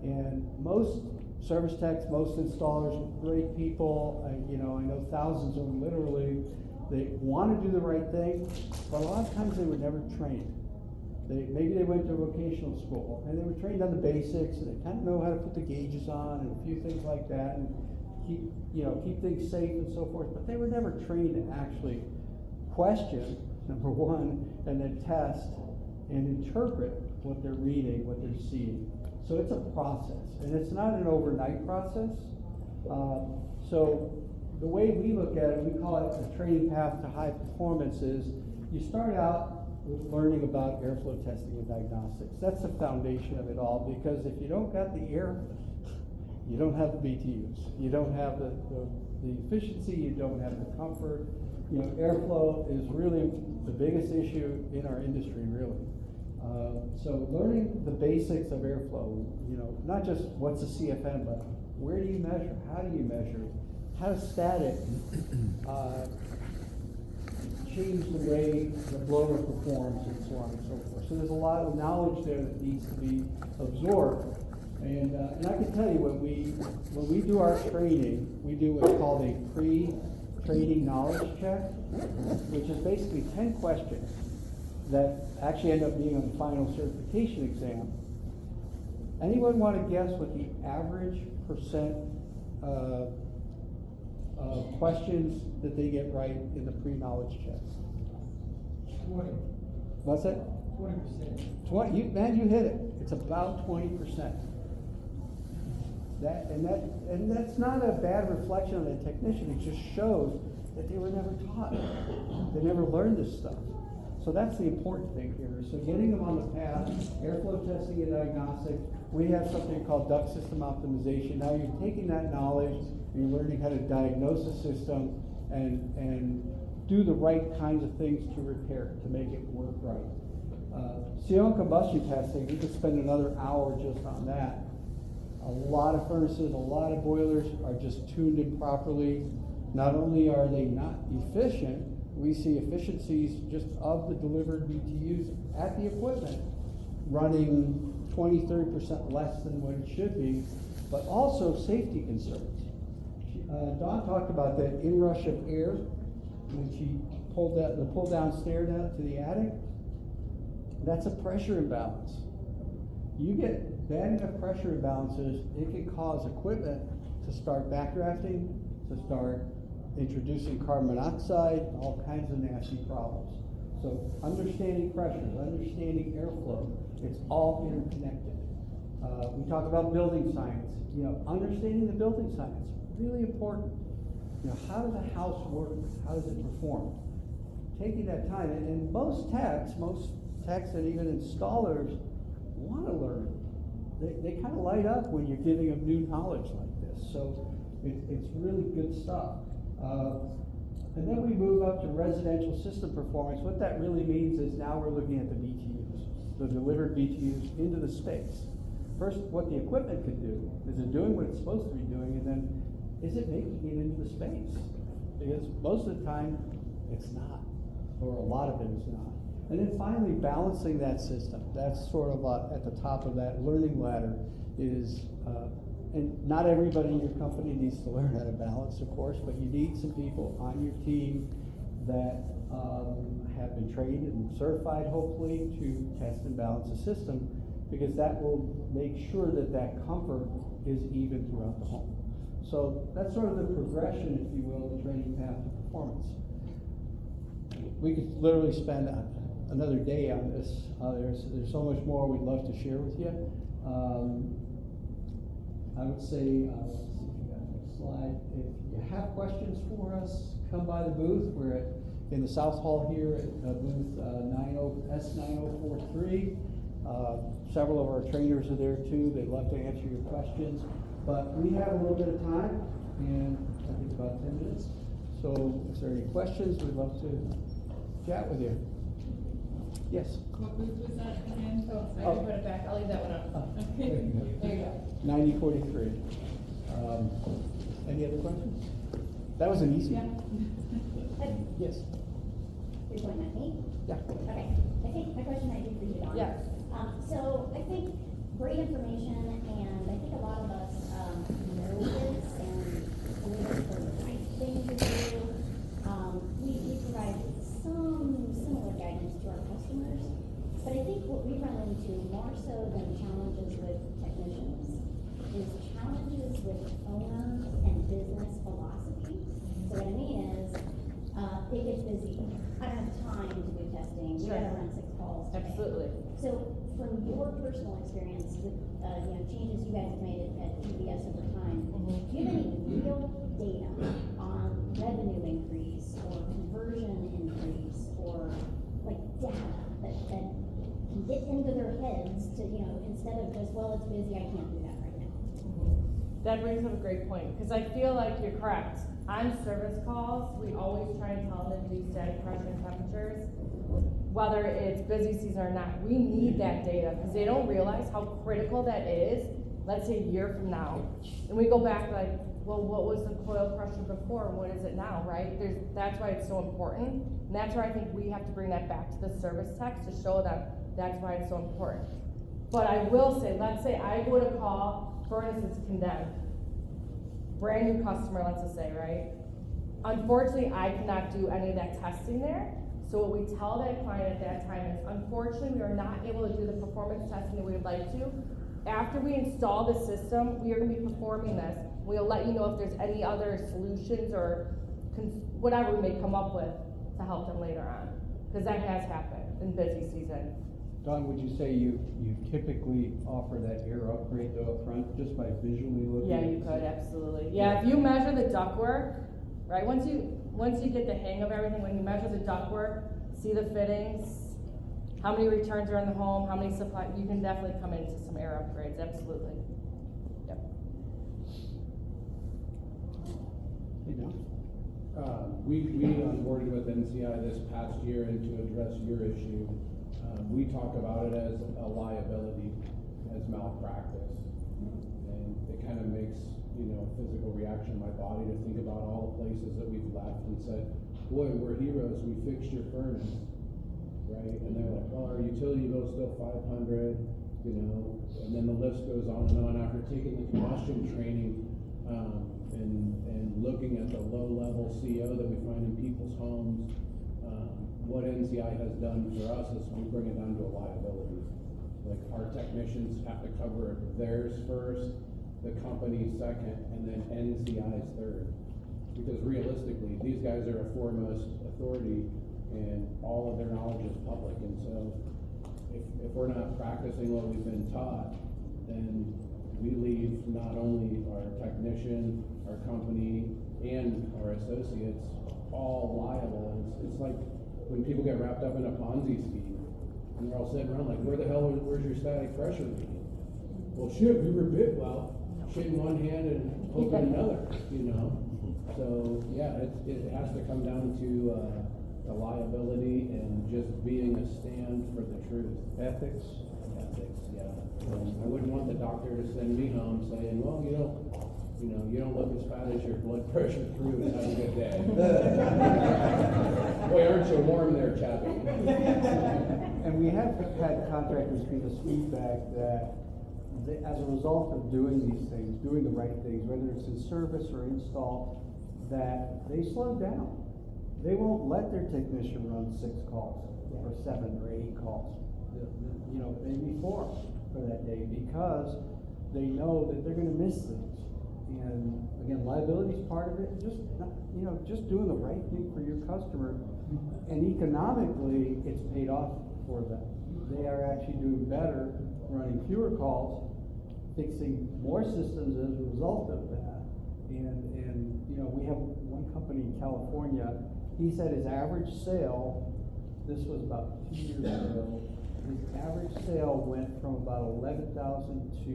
And most service techs, most installers are great people. I know thousands of them literally. They want to do the right thing, but a lot of times they were never trained. Maybe they went to vocational school, and they were trained on the basics, and they kind of know how to put the gauges on, and a few things like that, and keep things safe and so forth, but they were never trained to actually question, number one, and then test and interpret what they're reading, what they're seeing. So it's a process, and it's not an overnight process. So the way we look at it, we call it the training path to high performance is you start out with learning about airflow testing and diagnostics. That's the foundation of it all, because if you don't got the air, you don't have the BTUs. You don't have the efficiency, you don't have the comfort. Airflow is really the biggest issue in our industry, really. So learning the basics of airflow, not just what's a CFM, but where do you measure? How do you measure? How does static change the way the blower performs and so on and so forth? So there's a lot of knowledge there that needs to be absorbed. And I can tell you, when we do our training, we do what's called a pre-training knowledge check, which is basically 10 questions that actually end up being on the final certification exam. Anyone want to guess what the average percent of questions that they get right in the pre-knowledge checks? 20. What's that? 20%. 20. You hit it. It's about 20%. And that's not a bad reflection on the technician. It just shows that they were never taught. They never learned this stuff. So that's the important thing here. So getting them on the path, airflow testing and diagnostics. We have something called duct system optimization. Now you're taking that knowledge and you're learning how to diagnose the system and do the right kinds of things to repair it, to make it work right. CO and combustion testing, we could spend another hour just on that. A lot of furnaces, a lot of boilers are just tuned improperly. Not only are they not efficient, we see efficiencies just of the delivered BTUs at the equipment running 20-30% less than what it should be, but also safety concerns. Dawn talked about that inrush of air when she pulled the pull down stair down to the attic. That's a pressure imbalance. You get bad enough pressure imbalances, it can cause equipment to start backdrafting, to start introducing carbon monoxide, all kinds of nasty problems. So understanding pressures, understanding airflow, it's all interconnected. We talk about building science. Understanding the building science, really important. How does a house work? How does it perform? Taking that time, and most techs and even installers want to learn. They kind of light up when you're giving them new knowledge like this. So it's really good stuff. And then we move up to residential system performance. What that really means is now we're looking at the BTUs, the delivered BTUs into the space. First, what the equipment can do. Is it doing what it's supposed to be doing? And then, is it making it into the space? Because most of the time, it's not. Or a lot of it is not. And then finally, balancing that system. That's sort of at the top of that learning ladder is, and not everybody in your company needs to learn how to balance, of course, but you need some people on your team that have been trained and certified, hopefully, to test and balance the system, because that will make sure that comfort is even throughout the home. So that's sort of the progression, if you will, the training path to performance. We could literally spend another day on this. There's so much more we'd love to share with you. I would say, let's see if you got the next slide. If you have questions for us, come by the booth. We're in the South Hall here at booth S9043. Several of our trainers are there too. They'd love to answer your questions. But we have a little bit of time, and I think about 10 minutes. So if there are any questions, we'd love to chat with you. Yes? What booth was that again? Oh, I can put it back. I'll leave that one up. There you go. There you go. 9043. Any other questions? That was an easy Yeah. one. Yes. You're pointing at me? Yeah. Okay, I think my question might be for you, Dawn. Yes. So I think great information, and I think a lot of us know this and believe it's the right thing to do. We provide some similar guidance to our customers, but I think what so than challenges with technicians, is challenges with owner and business philosophy. So what I mean is, it gets busy. I don't have time to do testing. We Sure. gotta run 6 calls today. Absolutely. So from your personal experience with, changes you guys have made at TBS over time, Mhm. do you have any real data on revenue increase or conversion increase or like data that can get into their heads to, instead of just, well, it's busy, I can't do that right now? That brings up a great point, because I feel like you're correct. On service calls, we always try and tell them to do static pressure and temperatures, whether it's busy season or not. We need that data, because they don't realize how critical that is, let's say a year from now. And we go back like, well, what was the coil pressure before, what is it now, right? That's why it's so important, and that's where I think we have to bring that back to the service techs to show them that's why it's so important. But I will say, let's say I go to call, furnace is condemned, brand new customer, let's just say, right? Unfortunately, I cannot do any of that testing there. So what we tell that client at that time is, unfortunately, we are not able to do the performance testing that we would like to. After we install the system, we are gonna be performing this. We'll let you know if there's any other solutions or whatever we may come up with to help them later on. Because that has happened in busy season. Don, would you say you typically offer that air upgrade though up front, just by visually looking? Yeah, you could, absolutely. Yeah, if you measure the ductwork, right, once you get the hang of everything, when you measure the ductwork, see the fittings, how many returns are in the home, how many supply, you can definitely come into some air upgrades, absolutely. Yep. Hey, Don? We onboarded with NCI this past year, and to address your issue, we talk about it as a liability, as malpractice. And it kind of makes, a physical reaction in my body to think about all the places that we've left and said, boy, we're heroes, we fixed your furnace, right? And they're like, well, our utility bill's still $500, and then the list goes on and on after taking the combustion training, and looking at the low-level CO that we find in people's homes. What NCI has done for us is we bring it down to a liability. Like, our technicians have to cover theirs first, the company second, and then NCI's third. Because realistically, these guys are a foremost authority, and all of their knowledge is public. And so, if we're not practicing what we've been taught, then we leave not only our technician, our company, and our associates all liable. It's like when people get wrapped up in a Ponzi scheme, and they're all sitting around like, where's your static pressure reading? Well, shit, we were bit. Well, shit in one hand and hope in another, So, yeah, it has to come down to a liability and just being a stand for the truth. Ethics, yeah. I wouldn't want the doctor to send me home saying, well, you don't look as fat as your blood pressure proves. Have a good day. Boy, aren't you warm there, Chappie? And we have had contractors give us feedback that as a result of doing these things, doing the right things, whether it's in service or install, that they slow down. They won't let their technician run 6 calls or 7 or 8 calls, maybe 4 for that day, because they know that they're gonna miss things. And again, liability is part of it, just doing the right thing for your customer. And economically, it's paid off for them. They are actually doing better, running fewer calls, fixing more systems as a result of that. And we have one company in California, he said his average sale, this was about 2 years ago, his average sale went from about 11,000 to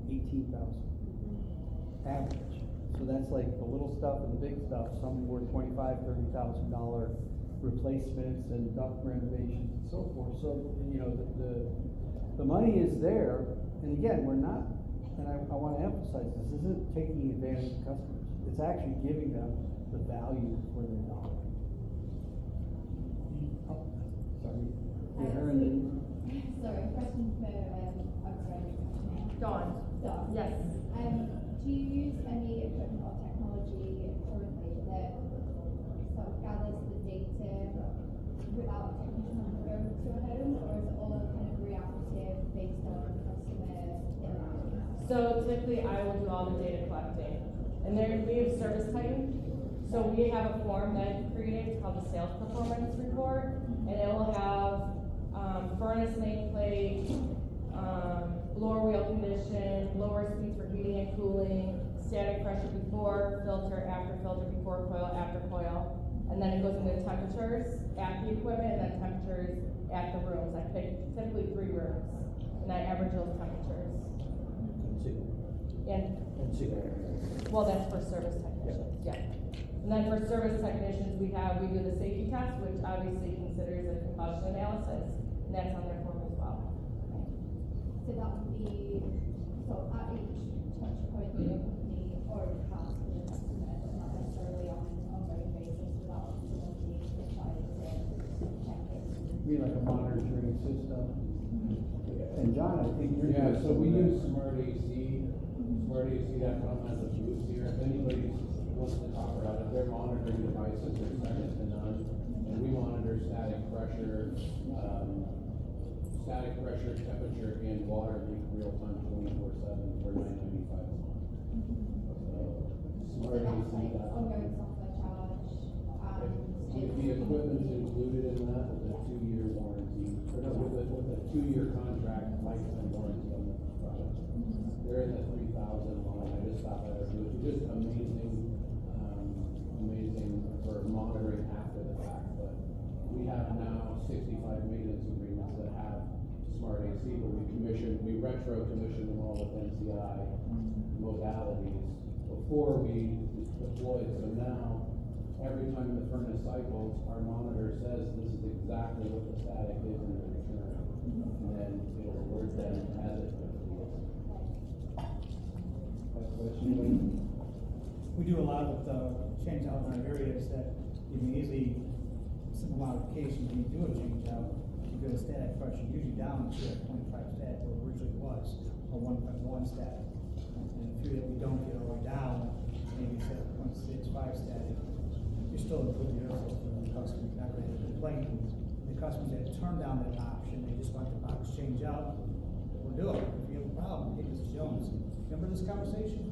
18,000. Average. So that's like the little stuff and the big stuff. Some were $25,000, $30,000 replacements and duct renovations and so forth. So, the money is there. And again, we're not, and I want to emphasize this isn't taking advantage of customers. It's actually giving them the value for their dollar. Oh, sorry. Sorry, question for, Dawn. Dawn. Yes. Do you use any equipment or technology currently that sort of gathers the data without a technician on the road to a home, or is it all kind of reactive based on So typically I will do all the data collecting. And there, we have service type. So we have a form that I've created called the sales performance report. And it will have, furnace nameplate, blower wheel condition, blower speeds for heating and cooling, static pressure before filter, after filter, before coil, after coil. And then it goes into temperatures at the equipment and then temperatures at the rooms. I pick typically 3 rooms and I average those temperatures. And, well, that's for service technicians, yeah. And then for service technicians, we do the safety test, which obviously considers a combustion analysis, and that's on their form as well. So that would be, so at each touch point, the company already has an estimate, but not necessarily on an ongoing basis without facility required to check it. Be like a monitoring system. And John, I think you're. Yeah, so we use Smart AC. SmartAC.com has a booth here. If anybody wants to talk about it, their monitoring devices are second to none. And we monitor static pressure, temperature, and water leak real time 24/7 for $9.95 a month. So that's like SmartAC.com. ongoing software charge, If the equipment's included in that with a 2-year warranty, or no, with a 2-year contract, lifetime warranty on the product. They're in the 3,000 line. I just thought that was just amazing for monitoring after the fact. But we have now 65 maintenance agreements that have Smart AC, but we retro commission them all with NCI modalities before we deployed. So now, every time the furnace cycles, our monitor says this is exactly what the static is in the return. And then it'll alert them as it goes. We do a lot of change out in our areas that you can easily, simple modifications, when you do a change out, you get a static pressure usually down to a 0.5 static where it originally was, or 1.1 static. And a few that we don't get all the way down, maybe set 0.65 static, you still improve the airflow for the customer, not going to complain. The customers that turn down that option, they just want the box change out, we'll do it. If you have a problem, hey, Mrs. Jones, remember this conversation?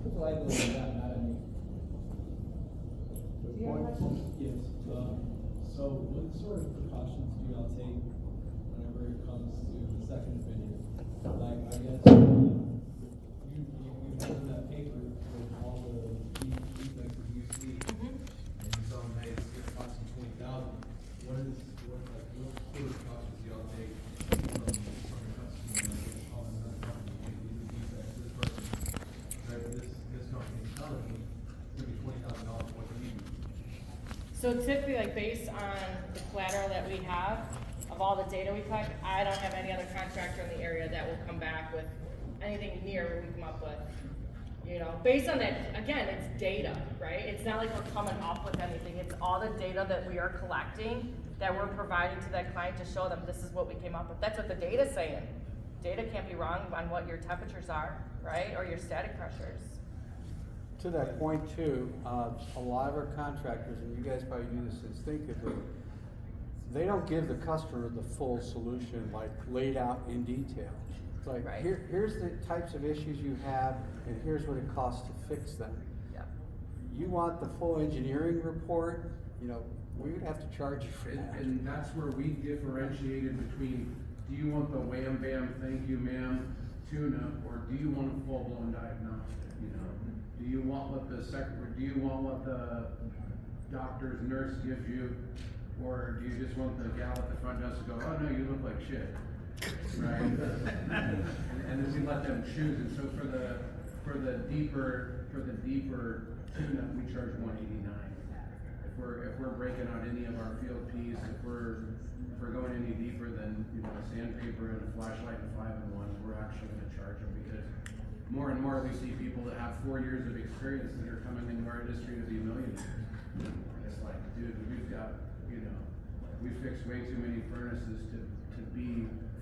Put the liability on that, not on me. Do you have a question? Yes, so what sort of precautions do y'all take whenever it comes to the second opinion? Like, I guess, you've done that paper with all the defects that you see, and you saw them, hey, it's costing $20,000. What sort of precautions do y'all take from your customer, like, calling another company, hey, these are defects, this person, right, this company is telling me it's gonna be $20,000, what do you do? So typically, like based on the collateral that we have, of all the data we collect, I don't have any other contractor in the area that will come back with anything near what we come up with. You know, based on that, again, it's data, right? It's not like we're coming up with anything. It's all the data that we are collecting that we're providing to that client to show them this is what we came up with. That's what the data's saying. Data can't be wrong on what your temperatures are, right? Or your static pressures. To that point too, a lot of our contractors, and you guys probably do this instinctively, they don't give the customer the full solution, like laid out in detail. It's like, Right. here's the types of issues you have, and here's what it costs to fix them. Yeah. You want the full engineering report, you know, we would have to charge you for that. And that's where we differentiated between, do you want the wham bam, thank you ma'am, tune-up, or do you want a full-blown diagnostic, you know? Do you want what the doctor's nurse gives you, or do you just want the gal at the front desk to go, oh no, you look like shit, right? and then we let them choose, and so for the deeper tune-up, we charge $189. If we're breaking out any of our field Ps, if we're going any deeper than, you know, sandpaper and a flashlight and 5-in-1, we're actually going to charge them, because more and more we see people that have 4 years of experience that are coming into our industry to be millionaires. And it's like, dude, we've got, you know, we fixed way too many furnaces to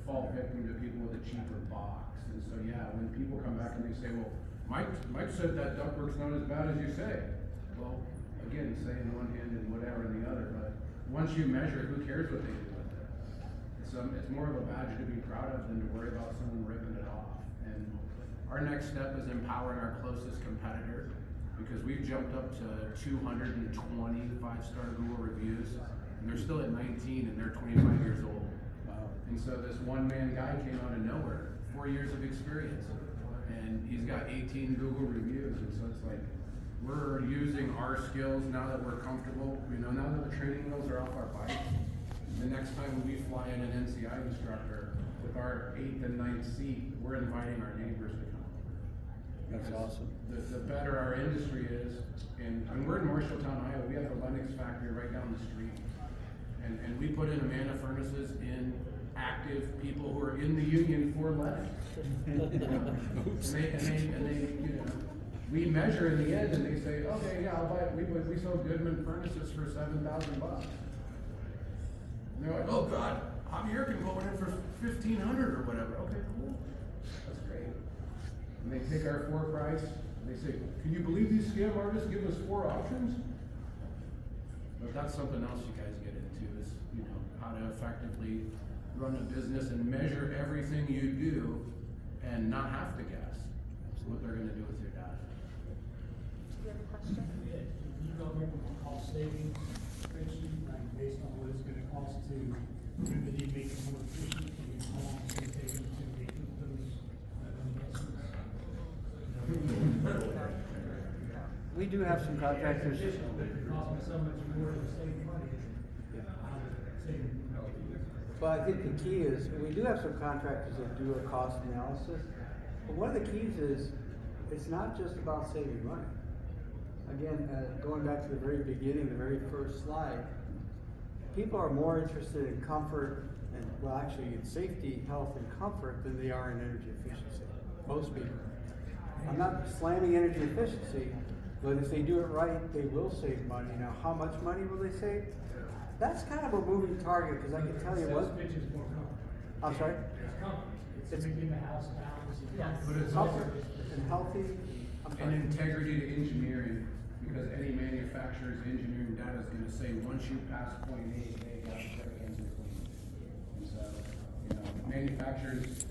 fall victim to people with a cheaper box. And so yeah, when people come back and they say, well, Mike said that ductwork's not as bad as you say. Well, again, saying one hand and whatever in the other, but once you measure, who cares what they do with it? It's more of a badge to be proud of than to worry about someone ripping it off. And Our next step is empowering our closest competitor, because we've jumped up to 220 5-star Google reviews, and they're still at 19 and they're 25 years old. Wow. And so this one-man guy came out of nowhere, 4 years of experience, and he's got 18 Google reviews, and so it's like, we're using our skills now that we're comfortable, now that the training wheels are off our bike. The next time we fly in an NCI instructor with our 8th and 9th seat, we're inviting our neighbors to come. That's Because awesome. The better our industry is, and we're in Marshalltown, Iowa, we have the Lennox factory right down the street. And we put in Amana furnaces in active people who are in the union for Lennox. And they, we measure in the end and they say, okay, yeah, I'll buy it. We sold Goodman furnaces for $7,000. And they're like, oh God, Javier can put one in for $1,500 or whatever. Okay, cool. That's great. And they take our floor price and they say, can you believe these scam artists give us 4 options? But that's something else you guys get into is, how to effectively run a business and measure everything you do and not have to guess what they're gonna do with your data. Do you have a question? Yeah, you go over the cost savings spreadsheet, like based on what it's gonna cost to remedy, make it more efficient, and how long it's gonna take them to recoup those investments. We do have some contractors. It costs me so much more to save money. Well, I think the key is, we do have some contractors that do a cost analysis, but one of the keys is, it's not just about saving money. Again, going back to the very beginning, the very first slide, people are more interested in comfort and, well, actually in safety, health, and comfort than they are in energy efficiency. Most people. I'm not slamming energy efficiency, but if they do it right, they will save money. Now, how much money will they save? That's kind of a moving target, because I can tell you what. Sales pitch is more comfort. I'm sorry? It's comfort. It's making the house balance. Yes. But it's also Comfort and healthy. I'm an sorry. integrity to engineering, because any manufacturer's engineering data is gonna say, once you pass point A, they got everything's clean. And so, manufacturers,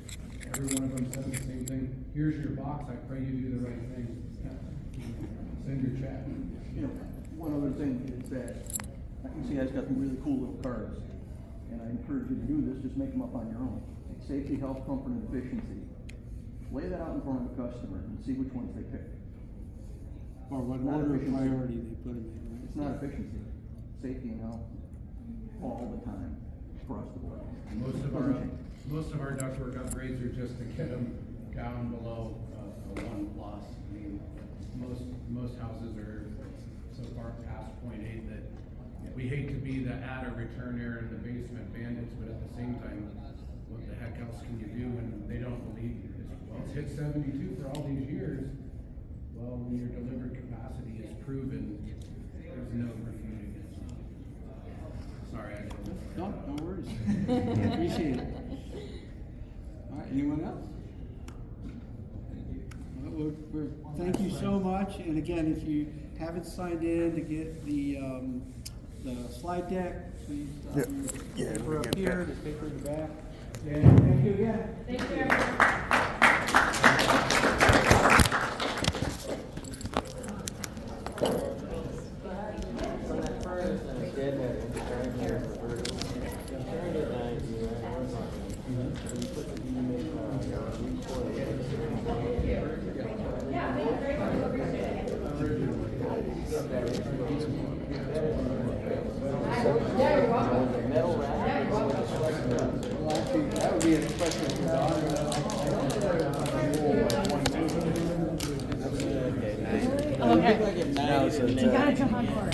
every one of them says the same thing. Here's your box, I pray you do the right thing. Send your check. One other thing is that I can see you guys got some really cool little cards, and I encourage you to do this, just make them up on your own. Safety, health, comfort, and efficiency. Lay that out in front of the customer and see which ones they pick. Or what Not order of efficiency. priority they put them in, right? It's not efficiency, safety and health, all the time, across the board. Most of our ductwork upgrades are just to get them down below a 1+. I mean, most houses are so far past point 8 that we hate to be the return error in the basement bandits, but at the same time, what the heck else can you do when they don't believe you? Well, it's hit 72 for all these years. Well, when your delivered capacity is proven, there's no refuting it. Sorry, I didn't. No worries. Appreciate it. All right, anyone else? Well, thank you so much, and again, if you haven't signed in to get the slide deck, please, paper up here, the paper in the back, and thank you again. Thank you, everyone. Well, actually, that would be an question for Don. Okay. Now, so you gotta jump on board.